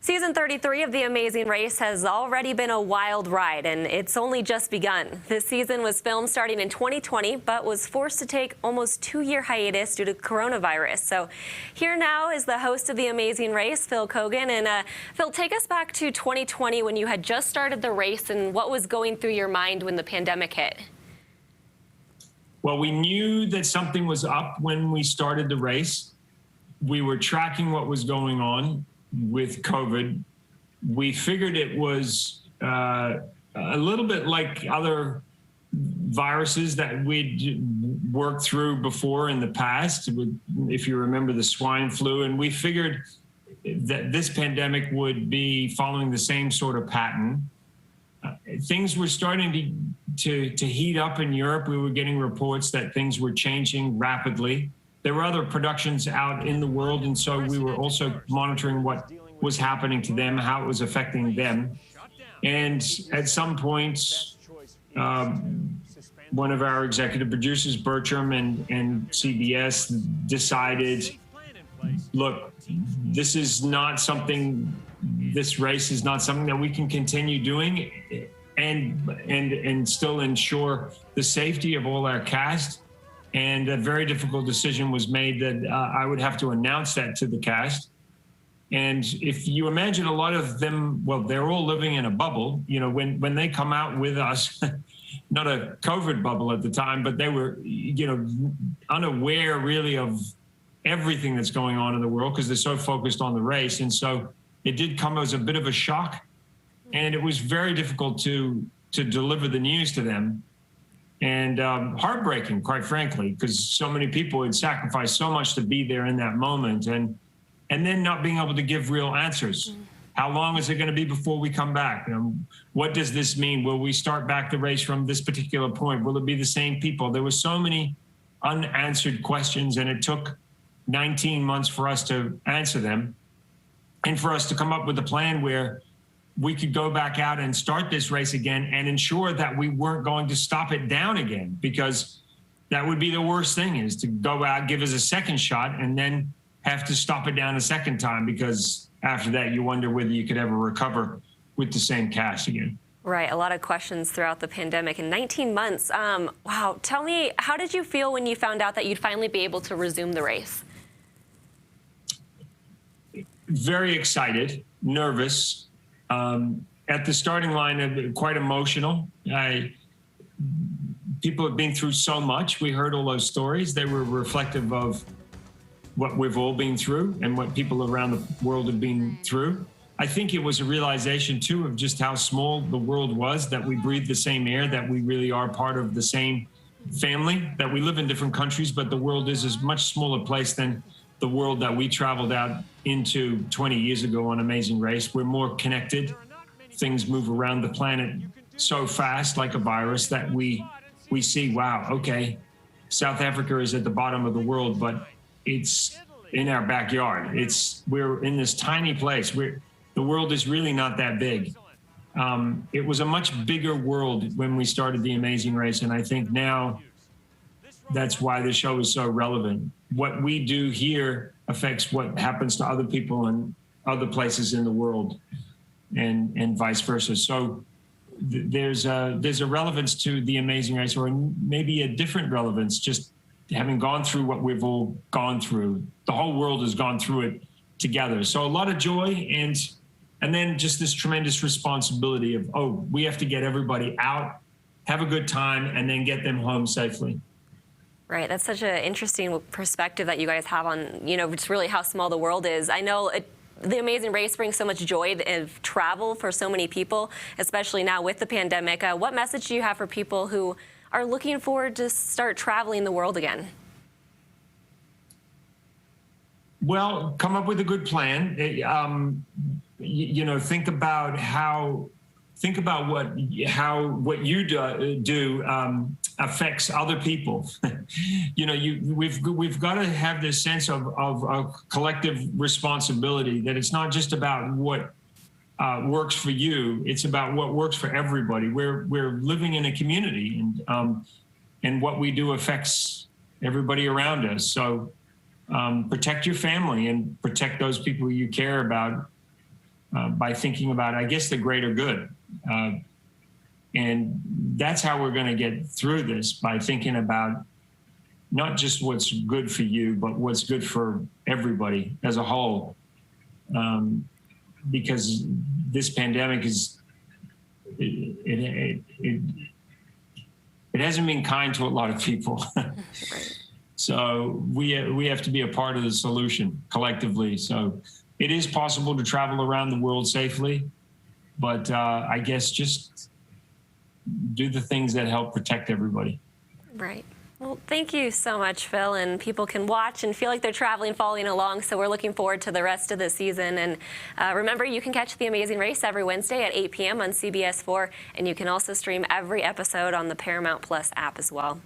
Season 33 of The Amazing Race has already been a wild ride, and it's only just begun. This season was filmed starting in 2020, but was forced to take almost 2-year hiatus due to coronavirus. So here now is the host of The Amazing Race, Phil Kogan. And Phil, take us back to 2020 when you had just started the race and what was going through your mind when the pandemic hit. Well, we knew that something was up when we started the race. We were tracking what was going on with COVID. We figured it was a little bit like other viruses that we'd worked through before in the past, if you remember the swine flu, and we figured that this pandemic would be following the same sort of pattern. Things were starting to heat up in Europe. We were getting reports that things were changing rapidly. There were other productions out in the world, and so we were also monitoring what was happening to them, how it was affecting them. And at some point, one of our executive producers, Bertram and CBS, decided, look, this is not something, this race is not something that we can continue doing and still ensure the safety of all our cast. And a very difficult decision was made that I would have to announce that to the cast. And if you imagine a lot of them, well, they're all living in a bubble. You know, when they come out with us, not a COVID bubble at the time, but they were, you know, unaware really of everything that's going on in the world because they're so focused on the race. And so it did come as a bit of a shock. And it was very difficult to deliver the news to them. And heartbreaking, quite frankly, because so many people had sacrificed so much to be there in that moment, and then not being able to give real answers. How long is it going to be before we come back? What does this mean? Will we start back the race from this particular point? Will it be the same people? There were so many unanswered questions, and it took 19 months for us to answer them, and for us to come up with a plan where we could go back out and start this race again and ensure that we weren't going to stop it down again, because that would be the worst thing, is to go out, give us a second shot, and then have to stop it down a second time, because after that you wonder whether you could ever recover with the same cast again. Right, a lot of questions throughout the pandemic. In 19 months, wow, tell me, how did you feel when you found out that you'd finally be able to resume the race? Very excited, nervous. At the starting line, quite emotional. People have been through so much. We heard all those stories. They were reflective of what we've all been through and what people around the world have been through. I think it was a realization, too, of just how small the world was, that we breathe the same air, that we really are part of the same family, that we live in different countries, but the world is a much smaller place than the world that we traveled out into 20 years ago on Amazing Race. We're more connected. Things move around the planet so fast, like a virus, that we see, wow, okay, South Africa is at the bottom of the world, but it's in our backyard. We're in this tiny place. The world is really not that big. It was a much bigger world when we started The Amazing Race, and I think now that's why the show is so relevant. What we do here affects what happens to other people in other places in the world, and vice versa. So there's a relevance to The Amazing Race, or maybe a different relevance, just having gone through what we've all gone through. The whole world has gone through it together. So a lot of joy, and then just this tremendous responsibility of, oh, we have to get everybody out, have a good time, and then get them home safely. Right, that's such an interesting perspective that you guys have on, you know, just really how small the world is. I know The Amazing Race brings so much joy of travel for so many people, especially now with the pandemic. What message do you have for people who are looking forward to start traveling the world again? Well, come up with a good plan. You know, think about what you do affects other people. You know, we've got to have this sense of a collective responsibility, that it's not just about what works for you, it's about what works for everybody. We're living in a community, and what we do affects everybody around us. So protect your family and protect those people you care about. by thinking about, I guess, the greater good. And that's how we're going to get through this, by thinking about not just what's good for you, but what's good for everybody as a whole. Because this pandemic it hasn't been kind to a lot of people. So we have to be a part of the solution collectively. So it is possible to travel around the world safely, but I guess just do the things that help protect everybody. Right. Well, thank you so much, Phil. And people can watch and feel like they're traveling, following along. So we're looking forward to the rest of the season. And remember, you can catch The Amazing Race every Wednesday at 8 p.m. on CBS 4. And you can also stream every episode on the Paramount Plus app as well.